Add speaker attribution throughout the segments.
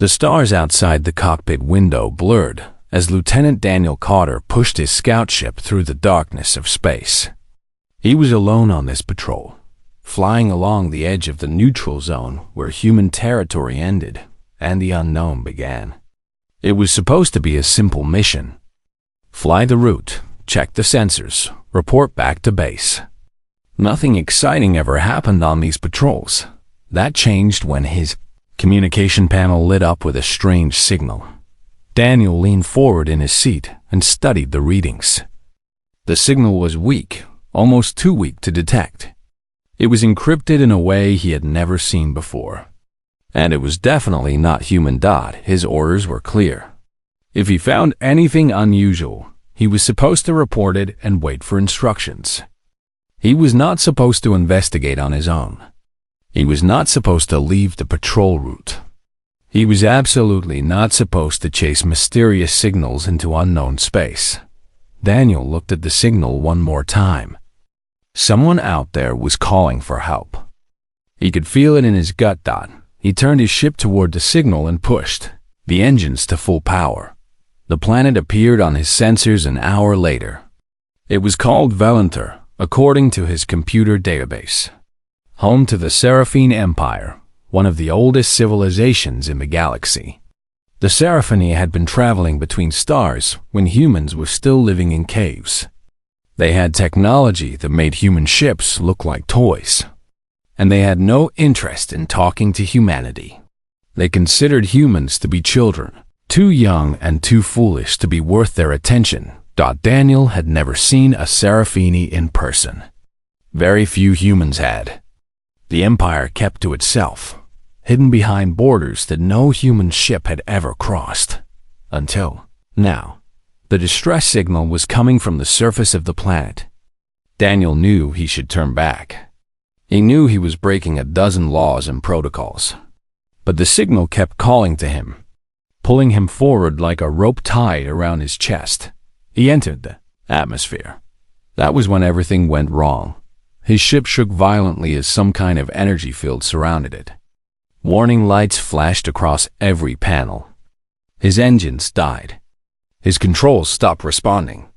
Speaker 1: The stars outside the cockpit window blurred as Lieutenant Daniel Carter pushed his scout ship through the darkness of space. He was alone on this patrol, flying along the edge of the neutral zone where human territory ended and the unknown began. It was supposed to be a simple mission. Fly the route, check the sensors, report back to base. Nothing exciting ever happened on these patrols. That changed when his communication panel lit up with a strange signal. Daniel leaned forward in his seat and studied the readings. The signal was weak, almost too weak to detect. It was encrypted in a way he had never seen before. And it was definitely not human. His orders were clear. If he found anything unusual, he was supposed to report it and wait for instructions. He was not supposed to investigate on his own. He was not supposed to leave the patrol route. He was absolutely not supposed to chase mysterious signals into unknown space. Daniel looked at the signal one more time. Someone out there was calling for help. He could feel it in his gut. He turned his ship toward the signal and pushed the engines to full power. The planet appeared on his sensors an hour later. It was called Valentor, according to his computer database. Home to the Seraphine Empire, one of the oldest civilizations in the galaxy. The Seraphini had been traveling between stars when humans were still living in caves. They had technology that made human ships look like toys. And they had no interest in talking to humanity. They considered humans to be children, too young and too foolish to be worth their attention. Daniel had never seen a Seraphini in person. Very few humans had. The Empire kept to itself, hidden behind borders that no human ship had ever crossed. Until now, the distress signal was coming from the surface of the planet. Daniel knew he should turn back. He knew he was breaking a dozen laws and protocols. But the signal kept calling to him, pulling him forward like a rope tied around his chest. He entered the atmosphere. That was when everything went wrong. His ship shook violently as some kind of energy field surrounded it. Warning lights flashed across every panel. His engines died. His controls stopped responding.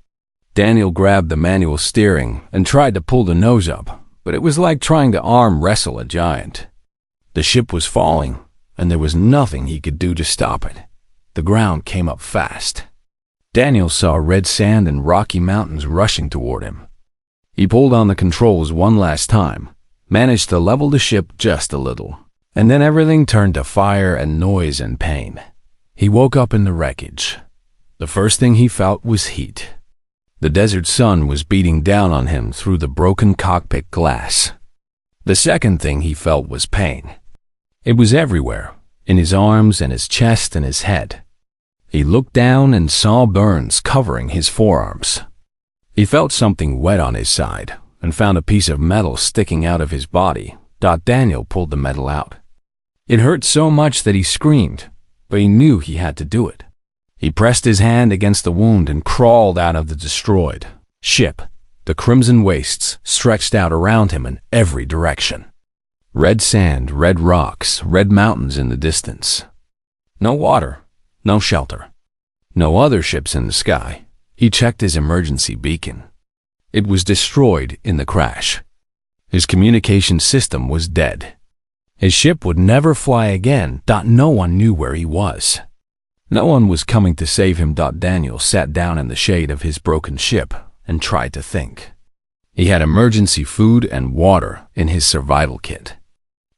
Speaker 1: Daniel grabbed the manual steering and tried to pull the nose up, but it was like trying to arm wrestle a giant. The ship was falling, and there was nothing he could do to stop it. The ground came up fast. Daniel saw red sand and rocky mountains rushing toward him. He pulled on the controls one last time, managed to level the ship just a little, and then everything turned to fire and noise and pain. He woke up in the wreckage. The first thing he felt was heat. The desert sun was beating down on him through the broken cockpit glass. The second thing he felt was pain. It was everywhere, in his arms and his chest and his head. He looked down and saw burns covering his forearms. He felt something wet on his side and found a piece of metal sticking out of his body. Daniel pulled the metal out. It hurt so much that he screamed, but he knew he had to do it. He pressed his hand against the wound and crawled out of the destroyed ship. The crimson wastes stretched out around him in every direction. Red sand, red rocks, red mountains in the distance. No water, no shelter, no other ships in the sky. He checked his emergency beacon. It was destroyed in the crash. His communication system was dead. His ship would never fly again. No one knew where he was. No one was coming to save him. Daniel sat down in the shade of his broken ship and tried to think. He had emergency food and water in his survival kit.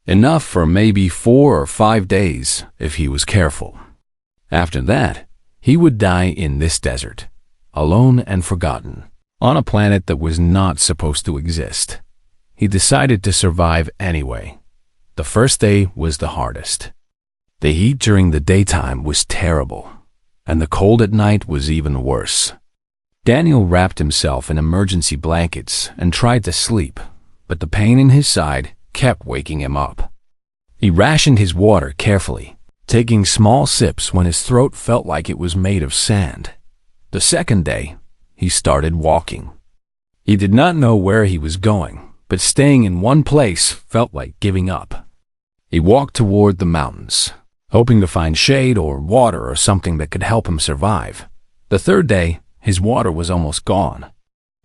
Speaker 1: Enough for maybe 4 or 5 days if he was careful. After that, he would die in this desert, alone and forgotten, on a planet that was not supposed to exist. He decided to survive anyway. The first day was the hardest. The heat during the daytime was terrible, and the cold at night was even worse. Daniel wrapped himself in emergency blankets and tried to sleep, but the pain in his side kept waking him up. He rationed his water carefully, taking small sips when his throat felt like it was made of sand. The second day, he started walking. He did not know where he was going, but staying in one place felt like giving up. He walked toward the mountains. hoping to find shade or water or something that could help him survive. The third day, his water was almost gone.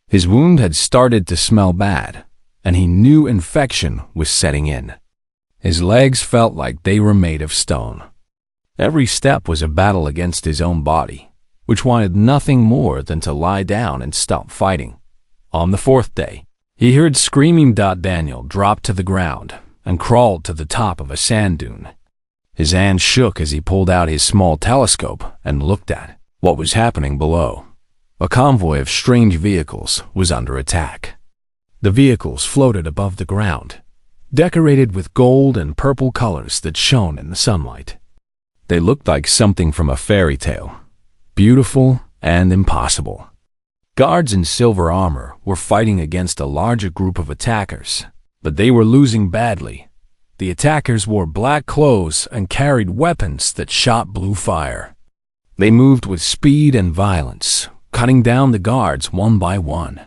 Speaker 1: His wound had started to smell bad, and he knew infection was setting in. His legs felt like they were made of stone. Every step was a battle against his own body, which wanted nothing more than to lie down and stop fighting. On the fourth day, he heard screaming. Daniel dropped to the ground and crawled to the top of a sand dune. His hand shook as he pulled out his small telescope and looked at what was happening below. A convoy of strange vehicles was under attack. The vehicles floated above the ground, decorated with gold and purple colors that shone in the sunlight. They looked like something from a fairy tale, beautiful and impossible. Guards in silver armor were fighting against a larger group of attackers, but they were losing badly. The attackers wore black clothes and carried weapons that shot blue fire. They moved with speed and violence, cutting down the guards one by one.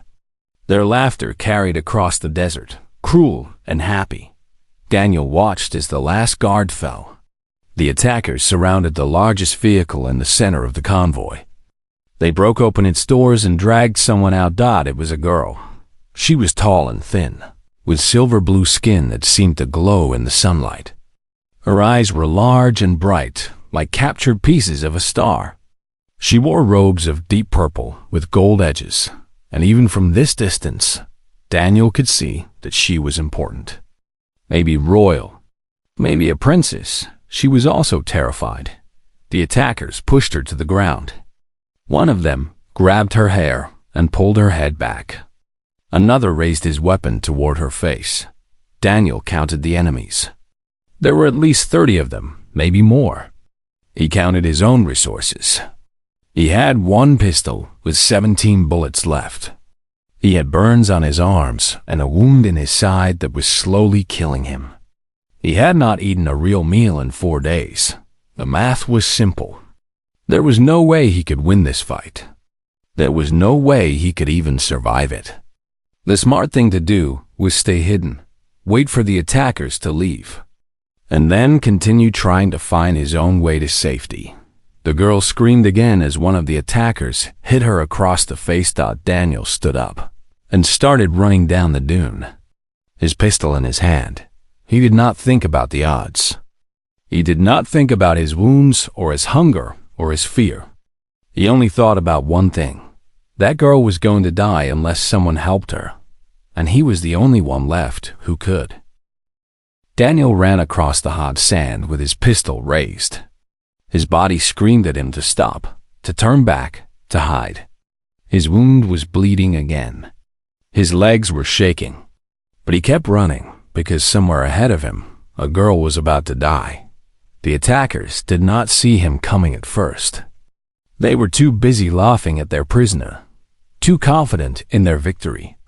Speaker 1: Their laughter carried across the desert, cruel and happy. Daniel watched as the last guard fell. The attackers surrounded the largest vehicle in the center of the convoy. They broke open its doors and dragged someone out. It was a girl. She was tall and thin, with silver blue skin that seemed to glow in the sunlight. Her eyes were large and bright, like captured pieces of a star. She wore robes of deep purple with gold edges, and even from this distance, Daniel could see that she was important. Maybe royal, maybe a princess. She was also terrified. The attackers pushed her to the ground. One of them grabbed her hair and pulled her head back. Another raised his weapon toward her face. Daniel counted the enemies. There were at least 30 of them, maybe more. He counted his own resources. He had one pistol with 17 bullets left. He had burns on his arms and a wound in his side that was slowly killing him. He had not eaten a real meal in 4 days. The math was simple. There was no way he could win this fight. There was no way he could even survive it. The smart thing to do was stay hidden, wait for the attackers to leave, and then continue trying to find his own way to safety. The girl screamed again as one of the attackers hit her across the face. Daniel stood up and started running down the dune, his pistol in his hand. He did not think about the odds. He did not think about his wounds or his hunger or his fear. He only thought about one thing. That girl was going to die unless someone helped her, and he was the only one left who could. Daniel ran across the hot sand with his pistol raised. His body screamed at him to stop, to turn back, to hide. His wound was bleeding again. His legs were shaking, but he kept running because somewhere ahead of him, a girl was about to die. The attackers did not see him coming at first. They were too busy laughing at their prisoner, too confident in their victory.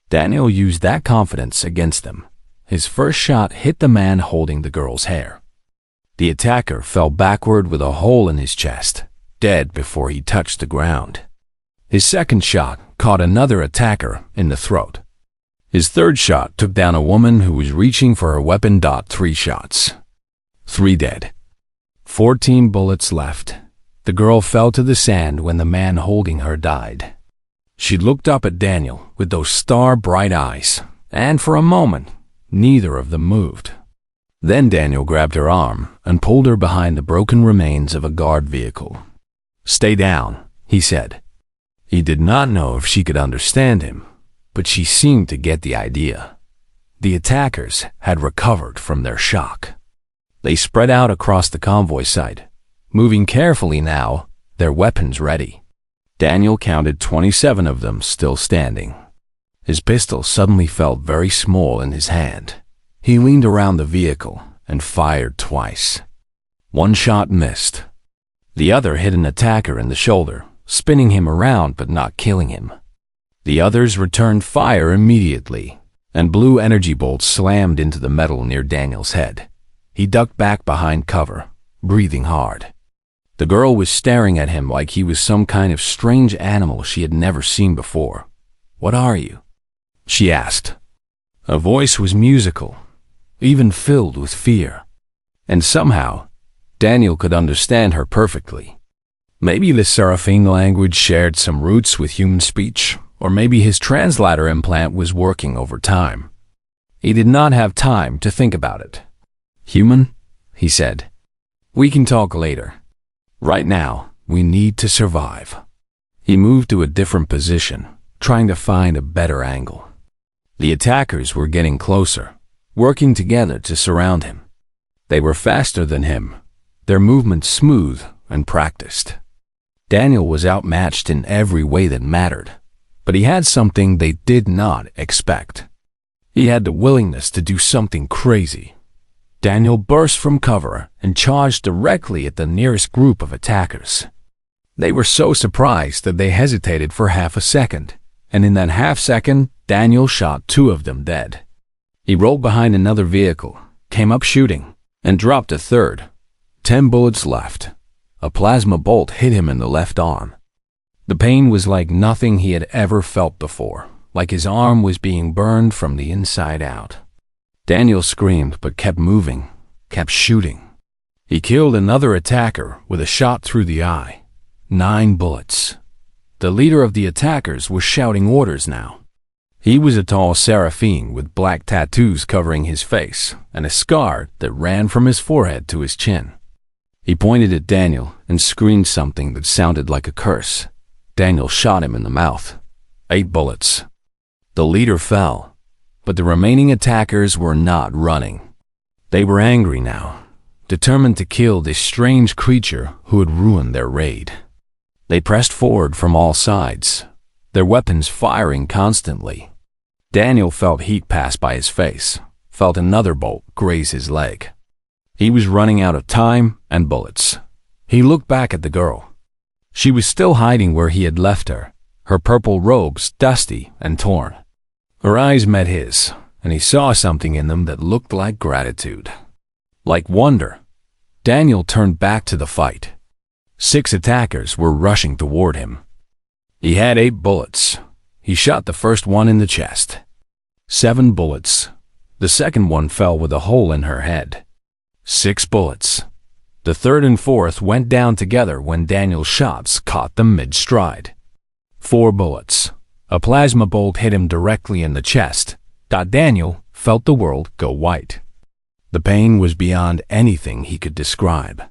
Speaker 1: Daniel used that confidence against them. His first shot hit the man holding the girl's hair. The attacker fell backward with a hole in his chest, dead before he touched the ground. His second shot caught another attacker in the throat. His third shot took down a woman who was reaching for her weapon. 3 shots. 3 dead. 14 bullets left. The girl fell to the sand when the man holding her died. She looked up at Daniel with those star-bright eyes, and for a moment, neither of them moved. Then Daniel grabbed her arm and pulled her behind the broken remains of a guard vehicle. "Stay down," he said. He did not know if she could understand him, but she seemed to get the idea. The attackers had recovered from their shock. They spread out across the convoy site, moving carefully now, their weapons ready. Daniel counted 27 of them still standing. His pistol suddenly felt very small in his hand. He leaned around the vehicle and fired twice. One shot missed. The other hit an attacker in the shoulder, spinning him around but not killing him. The others returned fire immediately, and blue energy bolts slammed into the metal near Daniel's head. He ducked back behind cover, breathing hard. The girl was staring at him like he was some kind of strange animal she had never seen before. "What are you?" she asked. Her voice was musical, even filled with fear. And somehow, Daniel could understand her perfectly. Maybe the Seraphine language shared some roots with human speech, or maybe his translator implant was working over time. He did not have time to think about it. "Human," he said, "we can talk later. Right now, we need to survive." He moved to a different position, trying to find a better angle. The attackers were getting closer, working together to surround him. They were faster than him, their movements smooth and practiced. Daniel was outmatched in every way that mattered, but he had something they did not expect. He had the willingness to do something crazy. Daniel burst from cover and charged directly at the nearest group of attackers. They were so surprised that they hesitated for half a second, and in that half second, Daniel shot 2 of them dead. He rolled behind another vehicle, came up shooting, and dropped a third. 10 bullets left. A plasma bolt hit him in the left arm. The pain was like nothing he had ever felt before, like his arm was being burned from the inside out. Daniel screamed but kept moving, kept shooting. He killed another attacker with a shot through the eye. 9 bullets. The leader of the attackers was shouting orders now. He was a tall Seraphine with black tattoos covering his face and a scar that ran from his forehead to his chin. He pointed at Daniel and screamed something that sounded like a curse. Daniel shot him in the mouth. 8 bullets. The leader fell, but the remaining attackers were not running. They were angry now, determined to kill this strange creature who had ruined their raid. They pressed forward from all sides, their weapons firing constantly. Daniel felt heat pass by his face, felt another bolt graze his leg. He was running out of time and bullets. He looked back at the girl. She was still hiding where he had left her, her purple robes dusty and torn. Her eyes met his, and he saw something in them that looked like gratitude, like wonder. Daniel turned back to the fight. 6 attackers were rushing toward him. He had 8 bullets. He shot the first one in the chest. 7 bullets. The second one fell with a hole in her head. 6 bullets. The third and fourth went down together when Daniel's shots caught them mid-stride. 4 bullets. A plasma bolt hit him directly in the chest. Daniel felt the world go white. The pain was beyond anything he could describe,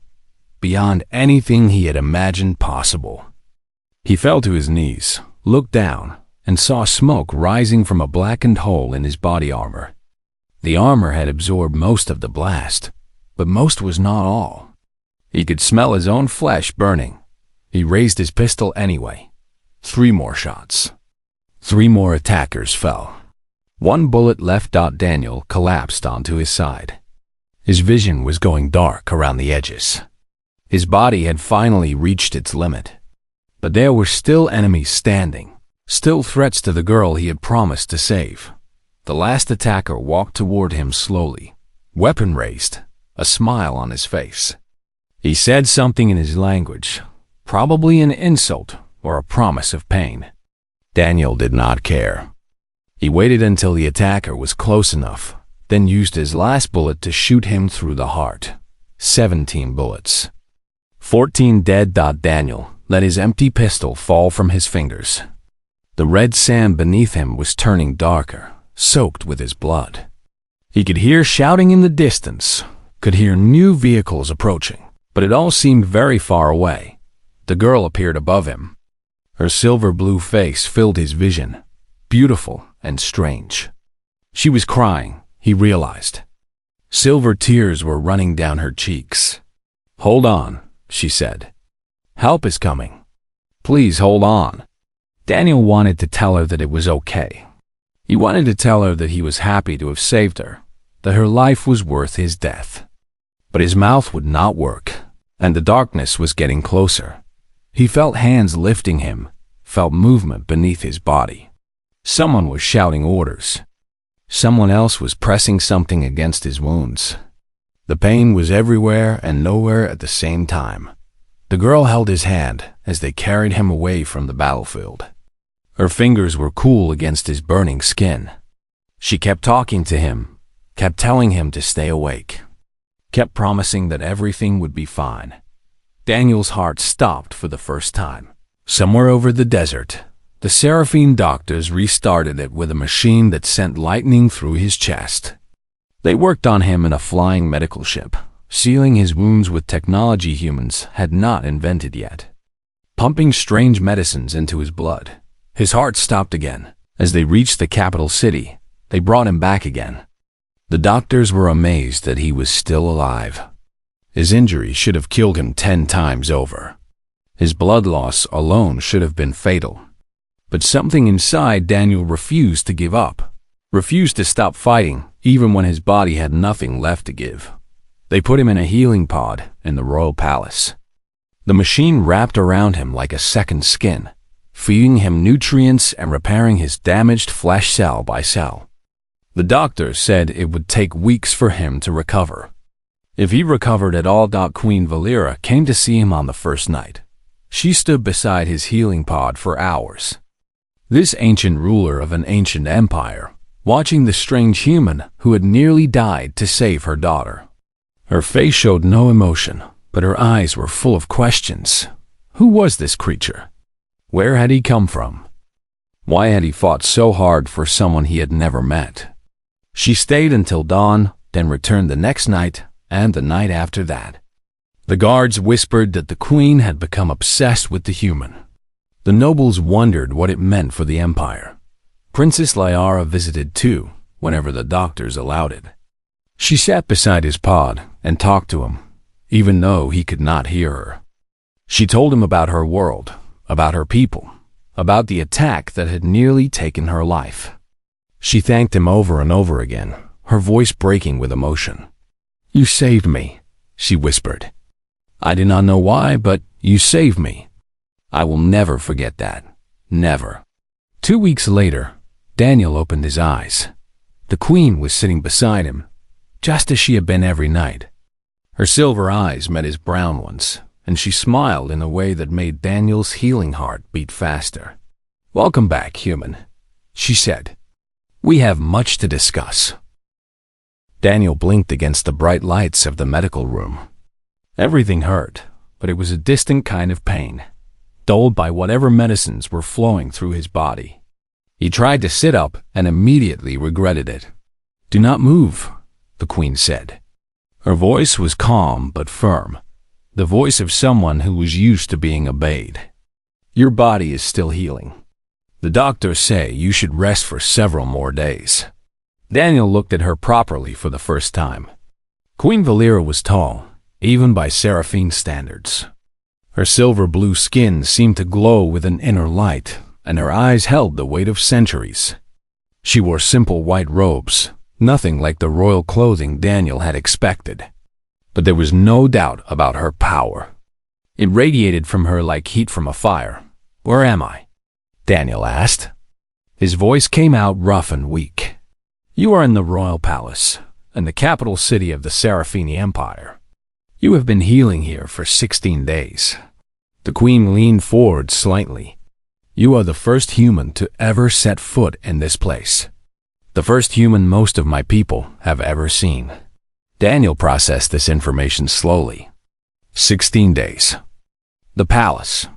Speaker 1: beyond anything he had imagined possible. He fell to his knees, looked down, and saw smoke rising from a blackened hole in his body armor. The armor had absorbed most of the blast, but most was not all. He could smell his own flesh burning. He raised his pistol anyway. 3 more shots. 3 more attackers fell. 1 bullet left. Daniel collapsed onto his side. His vision was going dark around the edges. His body had finally reached its limit. But there were still enemies standing, still threats to the girl he had promised to save. The last attacker walked toward him slowly, weapon raised, a smile on his face. He said something in his language, probably an insult or a promise of pain. Daniel did not care. He waited until the attacker was close enough, then used his last bullet to shoot him through the heart. 17 bullets. 14 dead. Daniel let his empty pistol fall from his fingers. The red sand beneath him was turning darker, soaked with his blood. He could hear shouting in the distance, could hear new vehicles approaching, but it all seemed very far away. The girl appeared above him. Her silver-blue face filled his vision, beautiful and strange. She was crying, he realized. Silver tears were running down her cheeks. "Hold on," she said. "Help is coming. Please hold on." Daniel wanted to tell her that it was okay. He wanted to tell her that he was happy to have saved her, that her life was worth his death. But his mouth would not work, and the darkness was getting closer. He felt hands lifting him, felt movement beneath his body. Someone was shouting orders. Someone else was pressing something against his wounds. The pain was everywhere and nowhere at the same time. The girl held his hand as they carried him away from the battlefield. Her fingers were cool against his burning skin. She kept talking to him, kept telling him to stay awake. kept promising that everything would be fine. Daniel's heart stopped for the first time. Somewhere over the desert, the Seraphine doctors restarted it with a machine that sent lightning through his chest. They worked on him in a flying medical ship, sealing his wounds with technology humans had not invented yet. Pumping strange medicines into his blood, his heart stopped again. As they reached the capital city, they brought him back again. The doctors were amazed that he was still alive. His injury should have killed him 10 times over. His blood loss alone should have been fatal. But something inside Daniel refused to give up, refused to stop fighting, even when his body had nothing left to give. They put him in a healing pod in the royal palace. The machine wrapped around him like a second skin, feeding him nutrients and repairing his damaged flesh cell by cell. The doctor said it would take weeks for him to recover. If he recovered at all, Queen Valera came to see him on the first night. She stood beside his healing pod for hours. This ancient ruler of an ancient empire, watching the strange human who had nearly died to save her daughter. Her face showed no emotion, but her eyes were full of questions. Who was this creature? Where had he come from? Why had he fought so hard for someone he had never met? She stayed until dawn, then returned the next night and the night after that. The guards whispered that the queen had become obsessed with the human. The nobles wondered what it meant for the empire. Princess Lyara visited too, whenever the doctors allowed it. She sat beside his pod and talked to him, even though he could not hear her. She told him about her world, about her people, about the attack that had nearly taken her life. She thanked him over and over again, her voice breaking with emotion. "You saved me," she whispered. "I do not know why, but you saved me. I will never forget that. Never." 2 weeks later, Daniel opened his eyes. The queen was sitting beside him, just as she had been every night. Her silver eyes met his brown ones, and she smiled in a way that made Daniel's healing heart beat faster. "Welcome back, human," she said. "We have much to discuss." Daniel blinked against the bright lights of the medical room. Everything hurt, but it was a distant kind of pain, dulled by whatever medicines were flowing through his body. He tried to sit up and immediately regretted it. "Do not move," the queen said. Her voice was calm but firm, the voice of someone who was used to being obeyed. "Your body is still healing. The doctors say you should rest for several more days." Daniel looked at her properly for the first time. Queen Valera was tall, even by Seraphine standards. Her silver blue skin seemed to glow with an inner light, and her eyes held the weight of centuries. She wore simple white robes, nothing like the royal clothing Daniel had expected. But there was no doubt about her power. It radiated from her like heat from a fire. "Where am I?" Daniel asked. His voice came out rough and weak. "You are in the royal palace, in the capital city of the Seraphine Empire. You have been healing here for 16 days. The queen leaned forward slightly. "You are the first human to ever set foot in this place. The first human most of my people have ever seen." Daniel processed this information slowly. 16 days. The palace.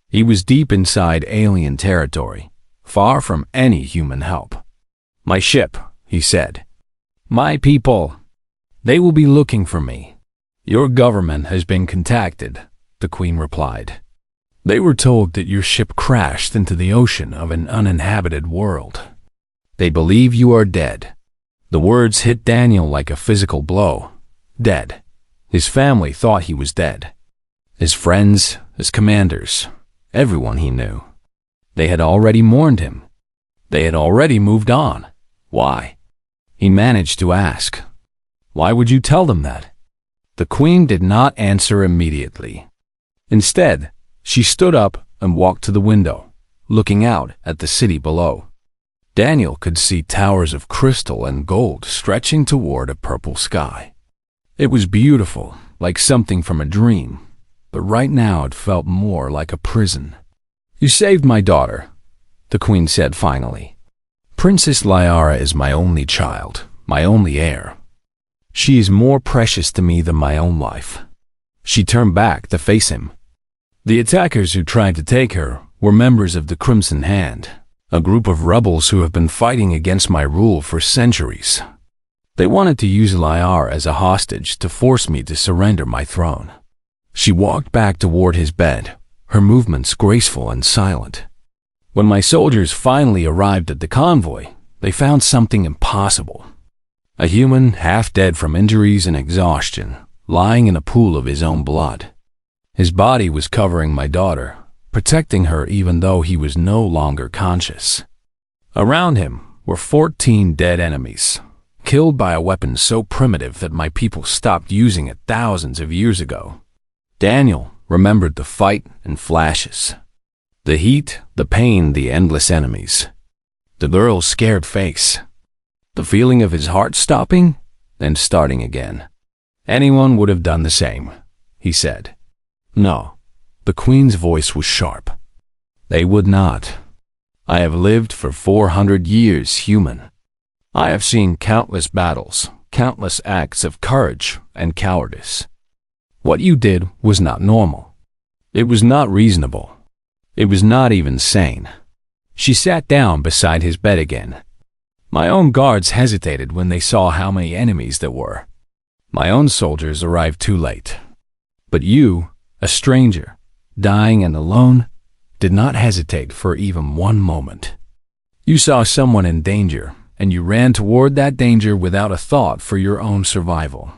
Speaker 1: He was deep inside alien territory, far from any human help. "My ship," he said. "My people. They will be looking for me." "Your government has been contacted," the queen replied. "They were told that your ship crashed into the ocean of an uninhabited world. They believe you are dead." The words hit Daniel like a physical blow. Dead. His family thought he was dead. His friends, his commanders, everyone he knew. They had already mourned him. They had already moved on. Why? He managed to ask. "Why would you tell them that?" The queen did not answer immediately. Instead, she stood up and walked to the window, looking out at the city below. Daniel could see towers of crystal and gold stretching toward a purple sky. It was beautiful, like something from a dream, but right now it felt more like a prison. "You saved my daughter," the queen said finally. "Princess Lyara is my only child, my only heir. She is more precious to me than my own life." She turned back to face him. The attackers who tried to take her were members of the Crimson Hand, a group of rebels who have been fighting against my rule for centuries. They wanted to use Lyar as a hostage to force me to surrender my throne. She walked back toward his bed, her movements graceful and silent. When my soldiers finally arrived at the convoy, they found something impossible. A human, half dead from injuries and exhaustion, lying in a pool of his own blood. His body was covering my daughter, protecting her even though he was no longer conscious. Around him were 14 dead enemies, killed by a weapon so primitive that my people stopped using it thousands of years ago. Daniel remembered the fight in flashes. The heat, the pain, the endless enemies. The girl's scared face. The feeling of his heart stopping and starting again. Anyone would have done the same, he said. No, the Queen's voice was sharp. They would not. I have lived for 400 years human. I have seen countless battles, countless acts of courage and cowardice. What you did was not normal. It was not reasonable. It was not even sane. She sat down beside his bed again. My own guards hesitated when they saw how many enemies there were. My own soldiers arrived too late. But you, a stranger, dying and alone, did not hesitate for even one moment. You saw someone in danger, and you ran toward that danger without a thought for your own survival.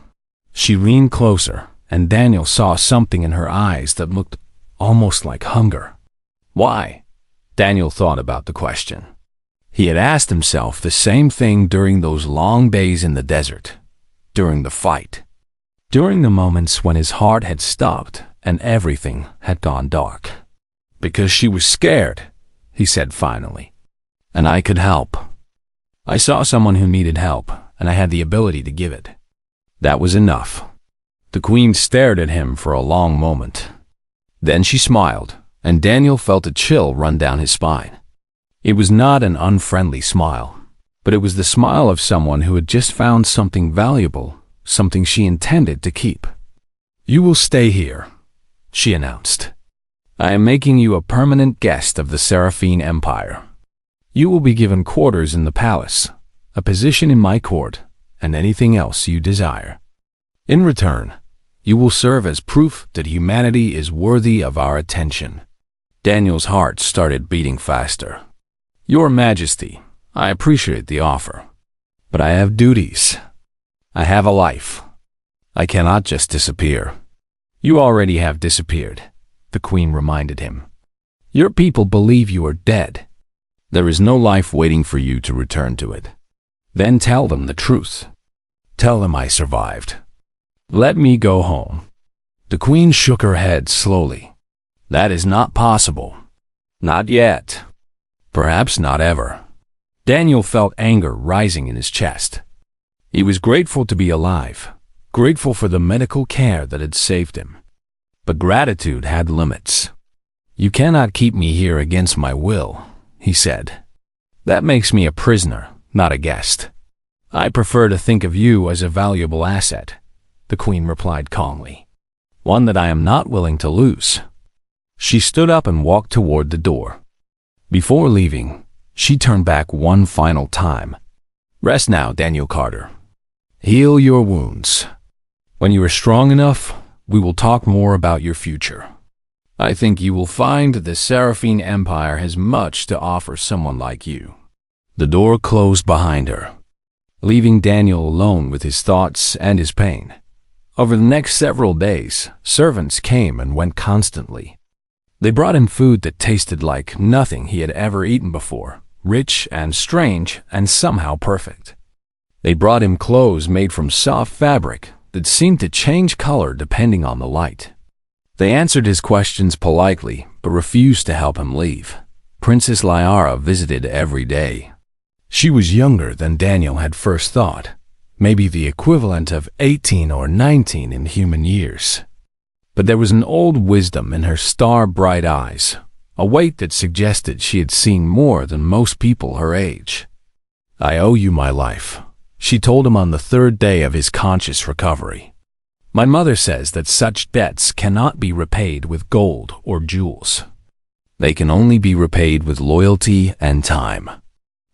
Speaker 1: She leaned closer, and Daniel saw something in her eyes that looked almost like hunger. Why? Daniel thought about the question. He had asked himself the same thing during those long days in the desert, during the fight, during the moments when his heart had stopped and everything had gone dark. Because she was scared, he said finally. And I could help. I saw someone who needed help, and I had the ability to give it. That was enough. The Queen stared at him for a long moment. Then she smiled, and Daniel felt a chill run down his spine. It was not an unfriendly smile, but it was the smile of someone who had just found something valuable, something she intended to keep. You will stay here, she announced. I am making you a permanent guest of the Seraphine Empire. You will be given quarters in the palace, a position in my court, and anything else you desire. In return, you will serve as proof that humanity is worthy of our attention. Daniel's heart started beating faster. Your Majesty, I appreciate the offer, but I have duties. I have a life. I cannot just disappear. You already have disappeared, the Queen reminded him. Your people believe you are dead. There is no life waiting for you to return to it. Then tell them the truth. Tell them I survived. Let me go home. The Queen shook her head slowly. That is not possible. Not yet. Perhaps not ever. Daniel felt anger rising in his chest. He was grateful to be alive, grateful for the medical care that had saved him. But gratitude had limits. You cannot keep me here against my will, he said. That makes me a prisoner, not a guest. I prefer to think of you as a valuable asset, the Queen replied calmly. One that I am not willing to lose. She stood up and walked toward the door. Before leaving, she turned back one final time. Rest now, Daniel Carter. Heal your wounds. When you are strong enough, we will talk more about your future. I think you will find the Seraphine Empire has much to offer someone like you. The door closed behind her, leaving Daniel alone with his thoughts and his pain. Over the next several days, servants came and went constantly. They brought him food that tasted like nothing he had ever eaten before, rich and strange and somehow perfect. They brought him clothes made from soft fabric that seemed to change color depending on the light. They answered his questions politely, but refused to help him leave. Princess Lyara visited every day. She was younger than Daniel had first thought, maybe the equivalent of 18 or 19 in human years. But there was an old wisdom in her star-bright eyes, a weight that suggested she had seen more than most people her age. I owe you my life, she told him on the third day of his conscious recovery. My mother says that such debts cannot be repaid with gold or jewels. They can only be repaid with loyalty and time.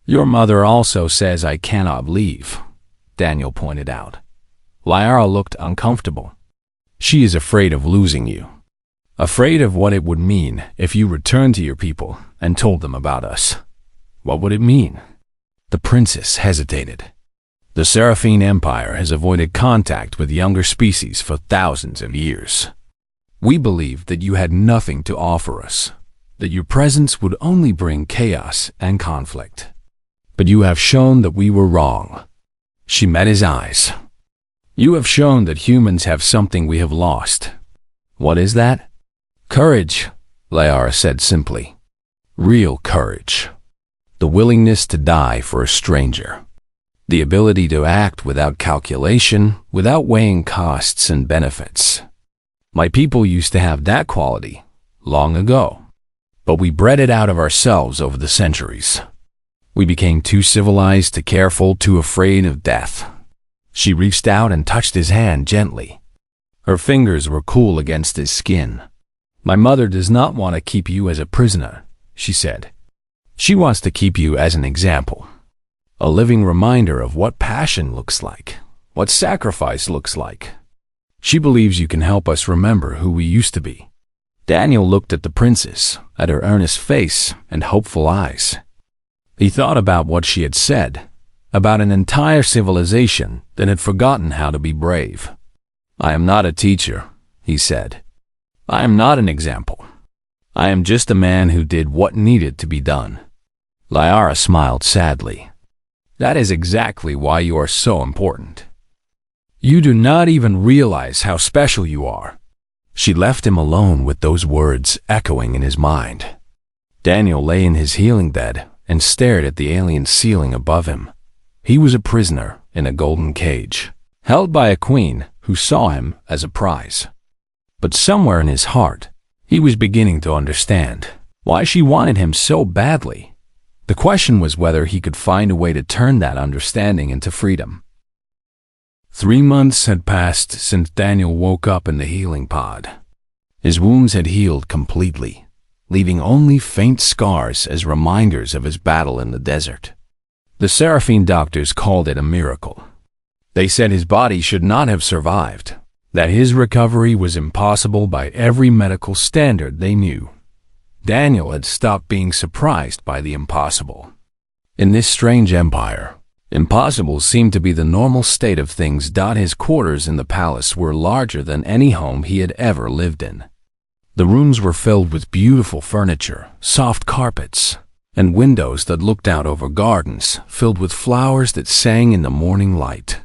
Speaker 1: Your mother also says I cannot leave, Daniel pointed out. Lyra looked uncomfortable. She is afraid of losing you. Afraid of what it would mean if you returned to your people and told them about us. What would it mean? The princess hesitated. The Seraphine Empire has avoided contact with younger species for thousands of years. We believed that you had nothing to offer us, that your presence would only bring chaos and conflict. But you have shown that we were wrong. She met his eyes. You have shown that humans have something we have lost. What is that? Courage, Lyra said simply. Real courage. The willingness to die for a stranger. The ability to act without calculation, without weighing costs and benefits. My people used to have that quality, long ago. But we bred it out of ourselves over the centuries. We became too civilized, too careful, too afraid of death. She reached out and touched his hand gently. Her fingers were cool against his skin. My mother does not want to keep you as a prisoner, she said. She wants to keep you as an example. A living reminder of what passion looks like, what sacrifice looks like. She believes you can help us remember who we used to be. Daniel looked at the princess, at her earnest face and hopeful eyes. He thought about what she had said, about an entire civilization that had forgotten how to be brave. I am not a teacher, he said. I am not an example. I am just a man who did what needed to be done. Lyra smiled sadly. That is exactly why you are so important. You do not even realize how special you are. She left him alone with those words echoing in his mind. Daniel lay in his healing bed and stared at the alien ceiling above him. He was a prisoner in a golden cage, held by a queen who saw him as a prize. But somewhere in his heart, he was beginning to understand why she wanted him so badly. The question was whether he could find a way to turn that understanding into freedom. 3 months had passed since Daniel woke up in the healing pod. His wounds had healed completely, leaving only faint scars as reminders of his battle in the desert. The Seraphine doctors called it a miracle. They said his body should not have survived, that his recovery was impossible by every medical standard they knew. Daniel had stopped being surprised by the impossible. In this strange empire, impossible seemed to be the normal state of things. His quarters in the palace were larger than any home he had ever lived in. The rooms were filled with beautiful furniture, soft carpets, and windows that looked out over gardens filled with flowers that sang in the morning light.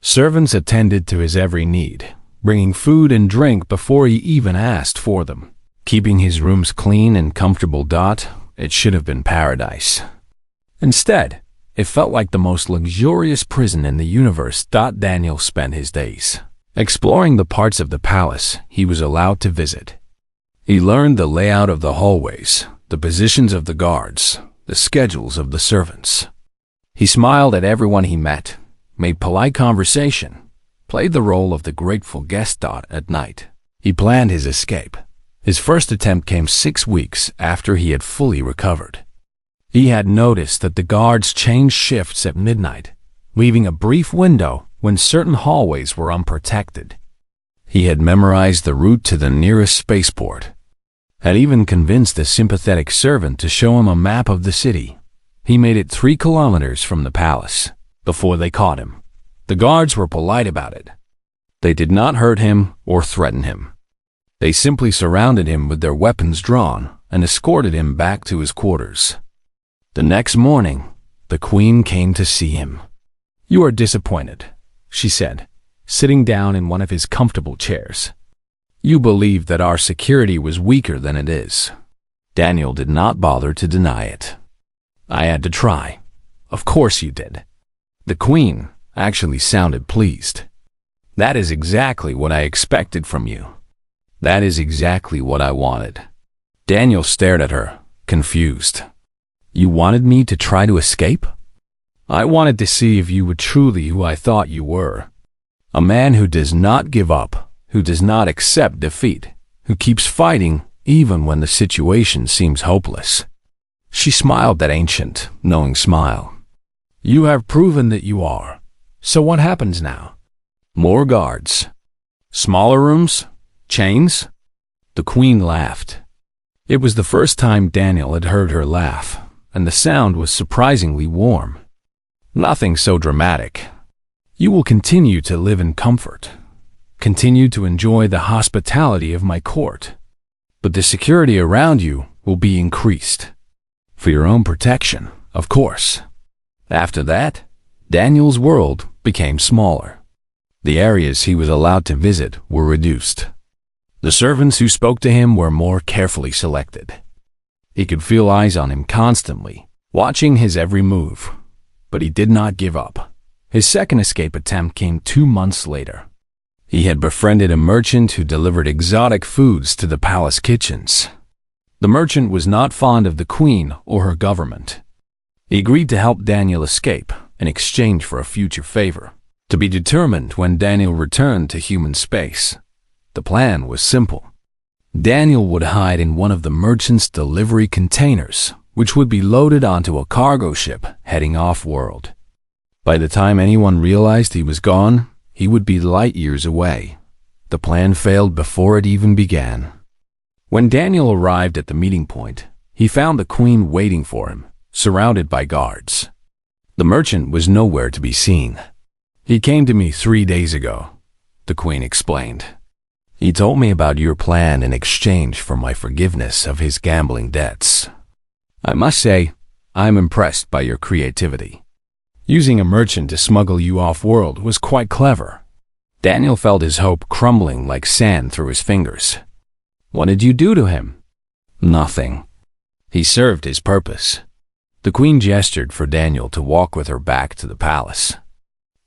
Speaker 1: Servants attended to his every need, bringing food and drink before he even asked for them, keeping his rooms clean and comfortable. It should have been paradise. Instead, it felt like the most luxurious prison in the universe. Daniel spent his days exploring the parts of the palace he was allowed to visit. He learned the layout of the hallways, the positions of the guards, the schedules of the servants. He smiled at everyone he met, made polite conversation, played the role of the grateful guest. At night, he planned his escape. His first attempt came 6 weeks after he had fully recovered. He had noticed that the guards changed shifts at midnight, leaving a brief window when certain hallways were unprotected. He had memorized the route to the nearest spaceport, had even convinced a sympathetic servant to show him a map of the city. He made it 3 kilometers from the palace before they caught him. The guards were polite about it. They did not hurt him or threaten him. They simply surrounded him with their weapons drawn and escorted him back to his quarters. The next morning, the queen came to see him. You are disappointed, she said, sitting down in one of his comfortable chairs. You believe that our security was weaker than it is. Daniel did not bother to deny it. I had to try. Of course you did. The queen actually sounded pleased. That is exactly what I expected from you. That is exactly what I wanted. Daniel stared at her, confused. You wanted me to try to escape? I wanted to see if you were truly who I thought you were. A man who does not give up, who does not accept defeat, who keeps fighting even when the situation seems hopeless." She smiled that ancient, knowing smile. "You have proven that you are. So what happens now? More guards? Smaller rooms? Chains?" The Queen laughed. It was the first time Daniel had heard her laugh, and the sound was surprisingly warm. "Nothing so dramatic. You will continue to live in comfort, continue to enjoy the hospitality of my court, but the security around you will be increased. For your own protection, of course." After that, Daniel's world became smaller. The areas he was allowed to visit were reduced. The servants who spoke to him were more carefully selected. He could feel eyes on him constantly, watching his every move. But he did not give up. His second escape attempt came 2 months later. He had befriended a merchant who delivered exotic foods to the palace kitchens. The merchant was not fond of the Queen or her government. He agreed to help Daniel escape in exchange for a future favor, to be determined when Daniel returned to human space. The plan was simple. Daniel would hide in one of the merchant's delivery containers, which would be loaded onto a cargo ship heading off-world. By the time anyone realized he was gone, he would be light years away. The plan failed before it even began. When Daniel arrived at the meeting point, he found the Queen waiting for him, surrounded by guards. The merchant was nowhere to be seen. "He came to me 3 days ago," the Queen explained. "He told me about your plan in exchange for my forgiveness of his gambling debts. I must say, I'm impressed by your creativity. Using a merchant to smuggle you off-world was quite clever." Daniel felt his hope crumbling like sand through his fingers. "What did you do to him?" "Nothing. He served his purpose." The Queen gestured for Daniel to walk with her back to the palace.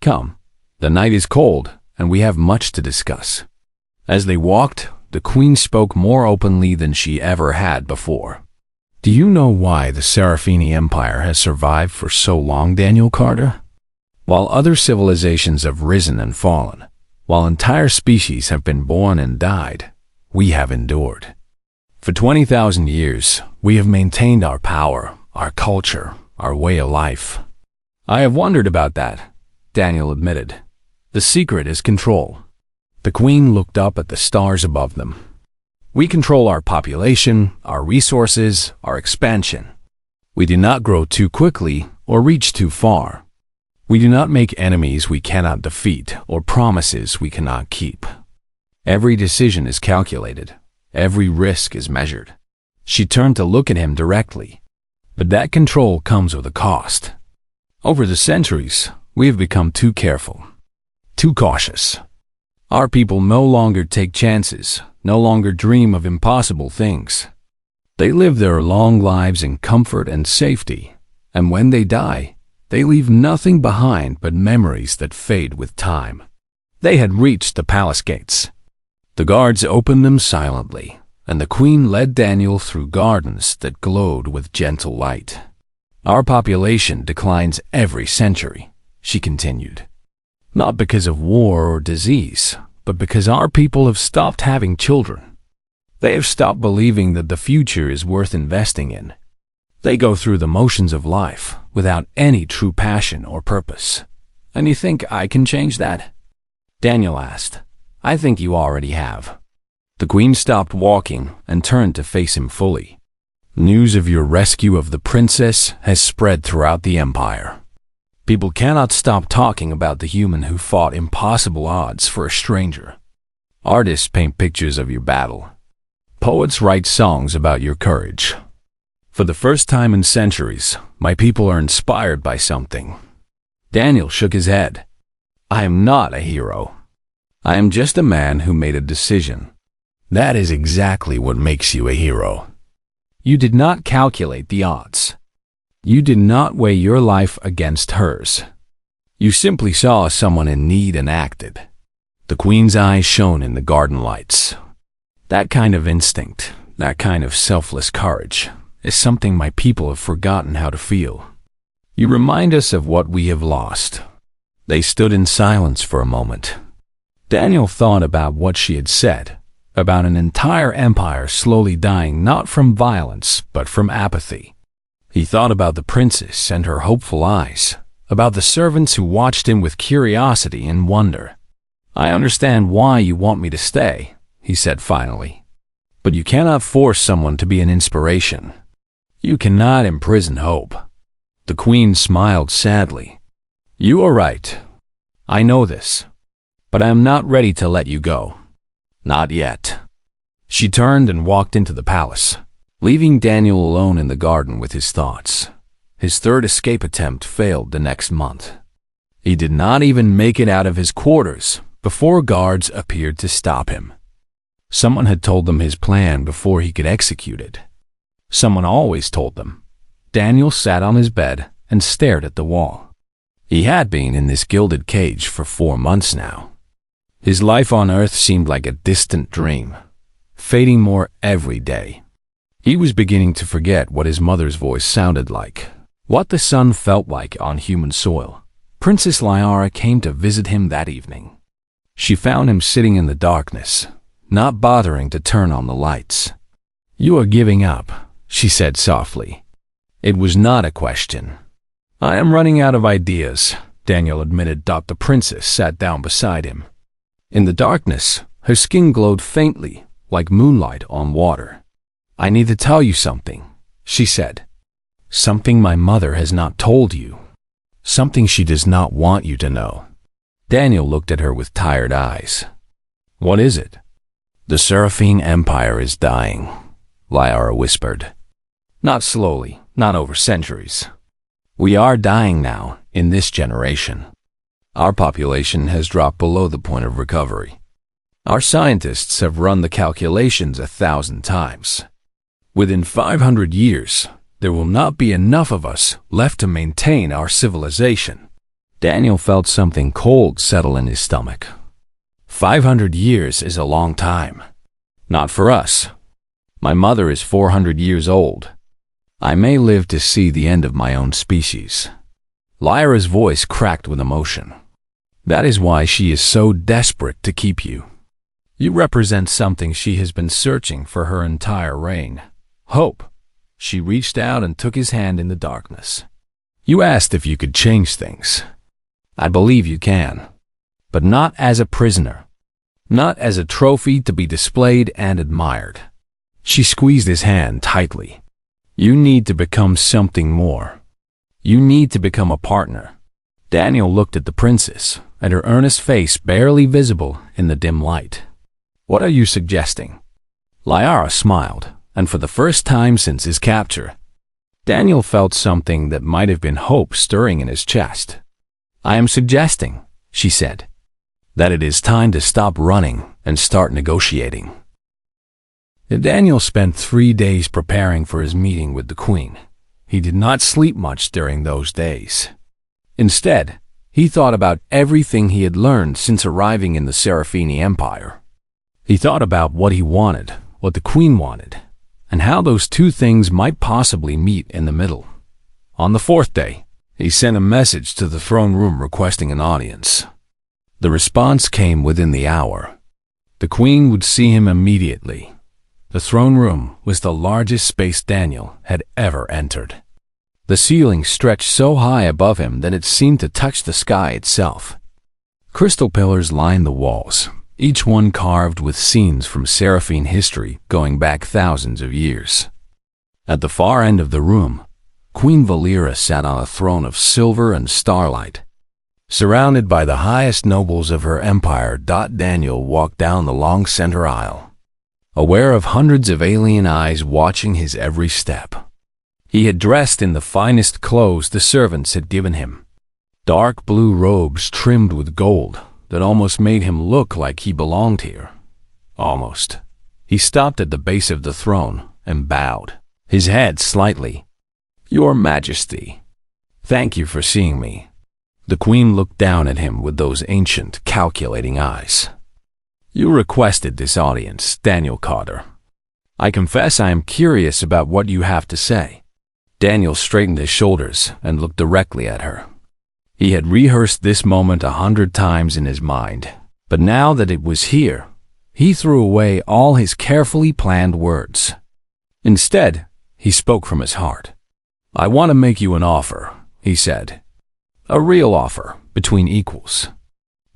Speaker 1: "Come, the night is cold, and we have much to discuss." As they walked, the Queen spoke more openly than she ever had before. "Do you know why the Seraphini Empire has survived for so long, Daniel Carter? While other civilizations have risen and fallen, while entire species have been born and died, we have endured. For 20,000 years, we have maintained our power, our culture, our way of life." "I have wondered about that," Daniel admitted. "The secret is control." The Queen looked up at the stars above them. "We control our population, our resources, our expansion. We do not grow too quickly or reach too far. We do not make enemies we cannot defeat or promises we cannot keep. Every decision is calculated. Every risk is measured." She turned to look at him directly. "But that control comes with a cost. Over the centuries, we have become too careful, too cautious. Our people no longer take chances, no longer dream of impossible things. They live their long lives in comfort and safety, and when they die, they leave nothing behind but memories that fade with time." They had reached the palace gates. The guards opened them silently, and the Queen led Daniel through gardens that glowed with gentle light. "Our population declines every century," she continued. "Not because of war or disease, but because our people have stopped having children. They have stopped believing that the future is worth investing in. They go through the motions of life without any true passion or purpose. And you think I can change that?" Daniel asked. "I think you already have." The Queen stopped walking and turned to face him fully. "News of your rescue of the princess has spread throughout the empire. People cannot stop talking about the human who fought impossible odds for a stranger. Artists paint pictures of your battle. Poets write songs about your courage. For the first time in centuries, my people are inspired by something." Daniel shook his head. "I am not a hero. I am just a man who made a decision. That is exactly what makes you a hero. You did not calculate the odds. You did not weigh your life against hers. You simply saw someone in need and acted." The Queen's eyes shone in the garden lights. "That kind of instinct, that kind of selfless courage, is something my people have forgotten how to feel. You remind us of what we have lost." They stood in silence for a moment. Daniel thought about what she had said, about an entire empire slowly dying not from violence but from apathy. He thought about the princess and her hopeful eyes, about the servants who watched him with curiosity and wonder. "I understand why you want me to stay," he said finally. "But you cannot force someone to be an inspiration. You cannot imprison hope." The queen smiled sadly. "You are right. I know this. But I am not ready to let you go. Not yet." She turned and walked into the palace, leaving Daniel alone in the garden with his thoughts. His third escape attempt failed the next month. He did not even make it out of his quarters before guards appeared to stop him. Someone had told them his plan before he could execute it. Someone always told them. Daniel sat on his bed and stared at the wall. He had been in this gilded cage for 4 months now. His life on Earth seemed like a distant dream, fading more every day. He was beginning to forget what his mother's voice sounded like, what the sun felt like on human soil. Princess Lyara came to visit him that evening. She found him sitting in the darkness, not bothering to turn on the lights. "You are giving up," she said softly. It was not a question. "I am running out of ideas," Daniel admitted. The princess sat down beside him. In the darkness, her skin glowed faintly, like moonlight on water. "I need to tell you something," she said. "Something my mother has not told you. Something she does not want you to know." Daniel looked at her with tired eyes. "What is it?" "The Seraphine Empire is dying," Lyara whispered. "Not slowly, not over centuries. We are dying now, in this generation. Our population has dropped below the point of recovery. Our scientists have run the calculations 1,000 times. Within 500 years, there will not be enough of us left to maintain our civilization." Daniel felt something cold settle in his stomach. 500 years is a long time. Not for us. My mother is 400 years old. I may live to see the end of my own species. Lyra's voice cracked with emotion. "That is why she is so desperate to keep you. You represent something she has been searching for her entire reign. Hope." She reached out and took his hand in the darkness. "You asked if you could change things. I believe you can. But not as a prisoner. Not as a trophy to be displayed and admired." She squeezed his hand tightly. "You need to become something more. You need to become a partner." Daniel looked at the princess, and her earnest face barely visible in the dim light. "What are you suggesting?" Lyara smiled, and for the first time since his capture, Daniel felt something that might have been hope stirring in his chest. "I am suggesting," she said, "that it is time to stop running and start negotiating." Daniel spent 3 days preparing for his meeting with the queen. He did not sleep much during those days. Instead, he thought about everything he had learned since arriving in the Seraphine Empire. He thought about what he wanted, what the queen wanted, and how those two things might possibly meet in the middle. On the 4th day, he sent a message to the throne room requesting an audience. The response came within the hour. The queen would see him immediately. The throne room was the largest space Daniel had ever entered. The ceiling stretched so high above him that it seemed to touch the sky itself. Crystal pillars lined the walls, each one carved with scenes from Seraphine history going back thousands of years. At the far end of the room, Queen Valera sat on a throne of silver and starlight. Surrounded by the highest nobles of her empire, Daniel walked down the long center aisle, aware of hundreds of alien eyes watching his every step. He had dressed in the finest clothes the servants had given him, dark blue robes trimmed with gold that almost made him look like he belonged here. Almost. He stopped at the base of the throne and bowed, his head slightly. "Your Majesty, thank you for seeing me." The queen looked down at him with those ancient, calculating eyes. "You requested this audience, Daniel Carter. I confess I am curious about what you have to say." Daniel straightened his shoulders and looked directly at her. He had rehearsed this moment 100 times in his mind, but now that it was here, he threw away all his carefully planned words. Instead, he spoke from his heart. "I want to make you an offer," he said. "A real offer, between equals.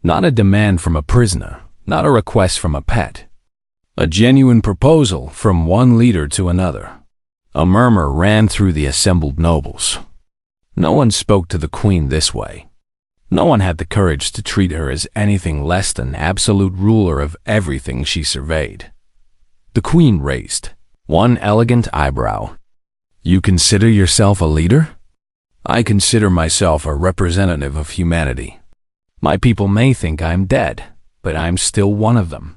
Speaker 1: Not a demand from a prisoner, not a request from a pet. A genuine proposal from one leader to another." A murmur ran through the assembled nobles. No one spoke to the queen this way. No one had the courage to treat her as anything less than absolute ruler of everything she surveyed. The queen raised one elegant eyebrow. "You consider yourself a leader?" "I consider myself a representative of humanity. My people may think I'm dead, but I'm still one of them.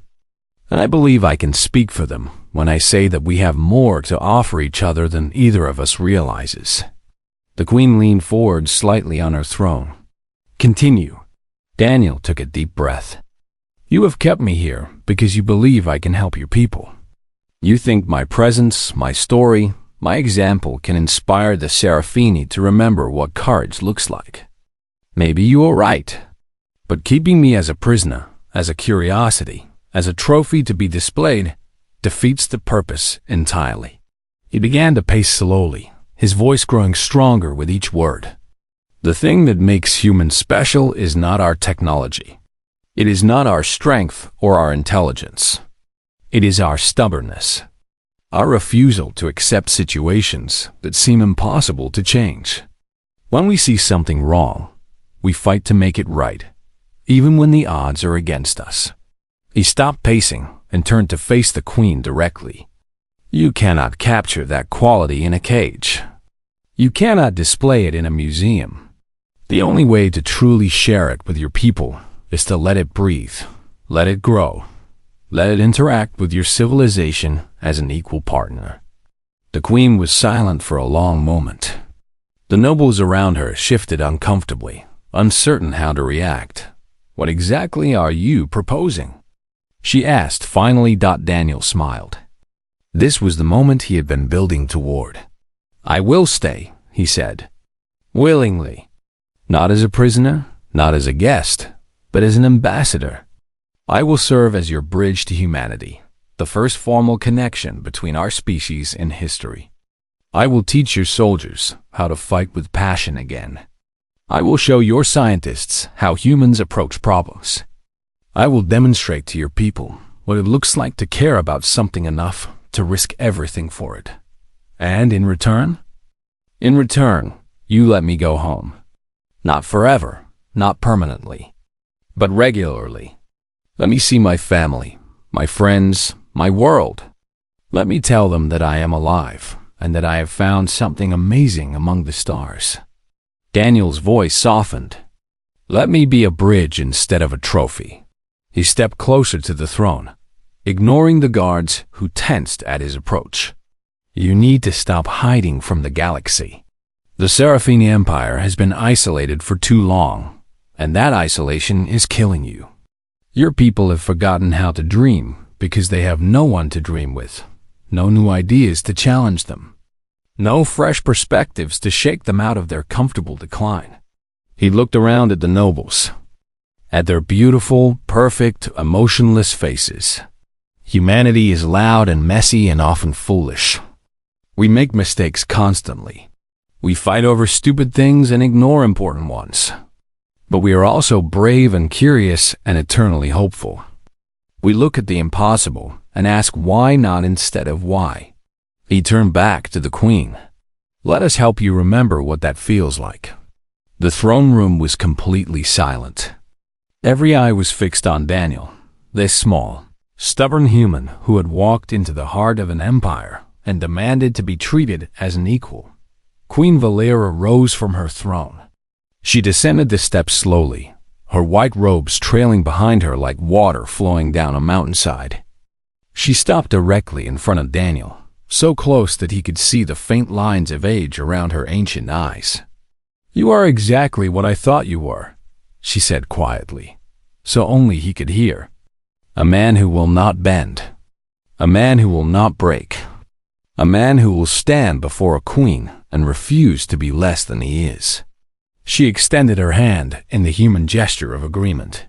Speaker 1: And I believe I can speak for them when I say that we have more to offer each other than either of us realizes." The queen leaned forward slightly on her throne. "Continue." Daniel took a deep breath. "You have kept me here because you believe I can help your people. You think my presence, my story, my example can inspire the Serafini to remember what courage looks like. Maybe you are right. But keeping me as a prisoner, as a curiosity, as a trophy to be displayed, defeats the purpose entirely." He began to pace slowly, his voice growing stronger with each word. "The thing that makes humans special is not our technology. It is not our strength or our intelligence. It is our stubbornness, our refusal to accept situations that seem impossible to change. When we see something wrong, we fight to make it right, even when the odds are against us." He stopped pacing and turned to face the queen directly. "You cannot capture that quality in a cage. You cannot display it in a museum. The only way to truly share it with your people is to let it breathe, let it grow, let it interact with your civilization as an equal partner." The queen was silent for a long moment. The nobles around her shifted uncomfortably, uncertain how to react. "What exactly are you proposing?" she asked finally. Daniel smiled. This was the moment he had been building toward. "I will stay," he said. "Willingly. Not as a prisoner, not as a guest, but as an ambassador. I will serve as your bridge to humanity, the first formal connection between our species and history. I will teach your soldiers how to fight with passion again. I will show your scientists how humans approach problems. I will demonstrate to your people what it looks like to care about something enough to risk everything for it. And in return? In return, you let me go home. Not forever, not permanently, but regularly. Let me see my family, my friends, my world. Let me tell them that I am alive and that I have found something amazing among the stars." Daniel's voice softened. "Let me be a bridge instead of a trophy." He stepped closer to the throne, ignoring the guards who tensed at his approach. "You need to stop hiding from the galaxy. The Serafini Empire has been isolated for too long, and that isolation is killing you. Your people have forgotten how to dream because they have no one to dream with, no new ideas to challenge them, no fresh perspectives to shake them out of their comfortable decline." He looked around at the nobles, at their beautiful, perfect, emotionless faces. "Humanity is loud and messy and often foolish. We make mistakes constantly. We fight over stupid things and ignore important ones. But we are also brave and curious and eternally hopeful. We look at the impossible and ask why not instead of why." He turned back to the queen. "Let us help you remember what that feels like." The throne room was completely silent. Every eye was fixed on Daniel, this small, stubborn human who had walked into the heart of an empire and demanded to be treated as an equal. Queen Valera rose from her throne. She descended the steps slowly, her white robes trailing behind her like water flowing down a mountainside. She stopped directly in front of Daniel, so close that he could see the faint lines of age around her ancient eyes. "You are exactly what I thought you were," she said quietly, so only he could hear. "A man who will not bend. A man who will not break. A man who will stand before a queen and refuse to be less than he is. She extended her hand in the human gesture of agreement.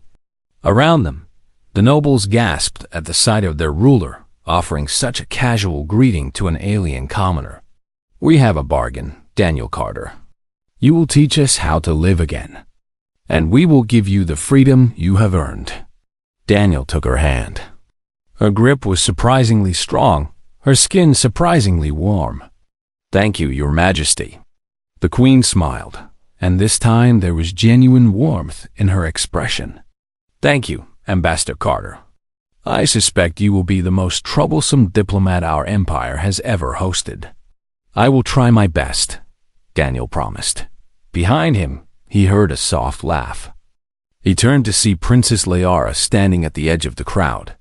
Speaker 1: Around them, the nobles gasped at the sight of their ruler offering such a casual greeting to an alien commoner. "We have a bargain, Daniel Carter. You will teach us how to live again, and we will give you the freedom you have earned." Daniel took her hand. Her grip was surprisingly strong, her skin surprisingly warm. "Thank you, Your Majesty." The Queen smiled, and this time there was genuine warmth in her expression. "Thank you, Ambassador Carter. I suspect you will be the most troublesome diplomat our empire has ever hosted." "I will try my best," Daniel promised. Behind him, he heard a soft laugh. He turned to see Princess Liara standing at the edge of the crowd,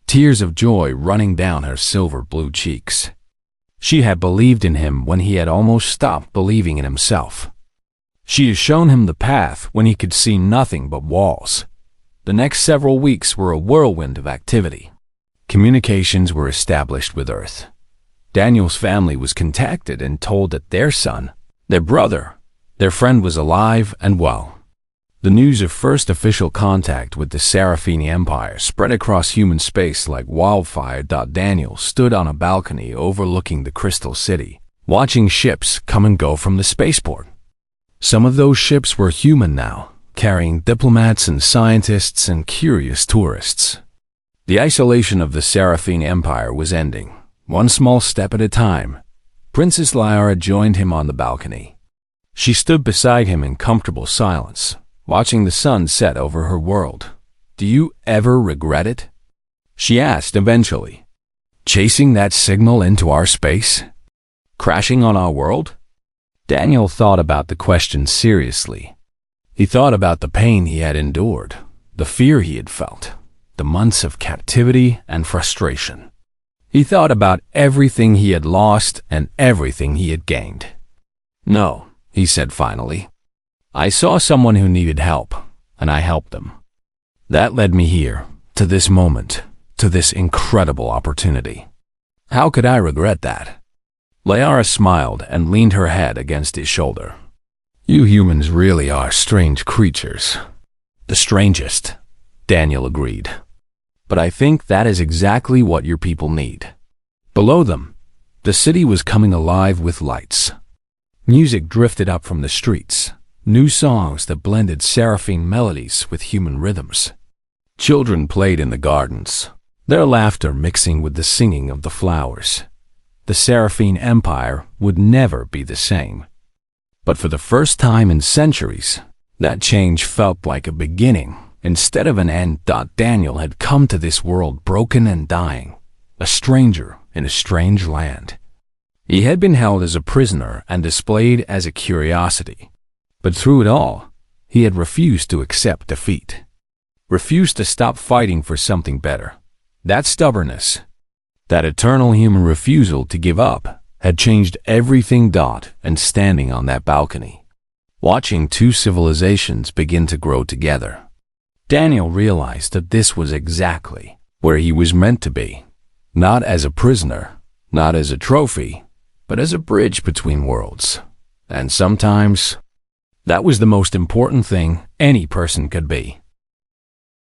Speaker 1: tears of joy running down her silver-blue cheeks. She had believed in him when he had almost stopped believing in himself. She had shown him the path when he could see nothing but walls. The next several weeks were a whirlwind of activity. Communications were established with Earth. Daniel's family was contacted and told that their son, their brother, their friend was alive and well. The news of first official contact with the Seraphine Empire spread across human space like wildfire. Daniel stood on a balcony overlooking the Crystal City, watching ships come and go from the spaceport. Some of those ships were human now, carrying diplomats and scientists and curious tourists. The isolation of the Seraphine Empire was ending, one small step at a time. Princess Liara joined him on the balcony. She stood beside him in comfortable silence, watching the sun set over her world. "Do you ever regret it?" she asked eventually. "Chasing that signal into our space? Crashing on our world?" Daniel thought about the question seriously. He thought about the pain he had endured, the fear he had felt, the months of captivity and frustration. He thought about everything he had lost and everything he had gained. "No," he said finally. "I saw someone who needed help, and I helped them. That led me here, to this moment, to this incredible opportunity. How could I regret that?" Liara smiled and leaned her head against his shoulder. "You humans really are strange creatures." "The strangest," Daniel agreed. "But I think that is exactly what your people need." Below them, the city was coming alive with lights. Music drifted up from the streets, new songs that blended seraphine melodies with human rhythms. Children played in the gardens, their laughter mixing with the singing of the flowers. The Seraphine Empire would never be the same. But for the first time in centuries, that change felt like a beginning instead of an end. Daniel had come to this world broken and dying, a stranger in a strange land. He had been held as a prisoner and displayed as a curiosity. But through it all, he had refused to accept defeat, refused to stop fighting for something better. That stubbornness, that eternal human refusal to give up, had changed everything. And standing on that balcony, watching two civilizations begin to grow together, Daniel realized that this was exactly where he was meant to be, not as a prisoner, not as a trophy, but as a bridge between worlds. And sometimes, that was the most important thing any person could be.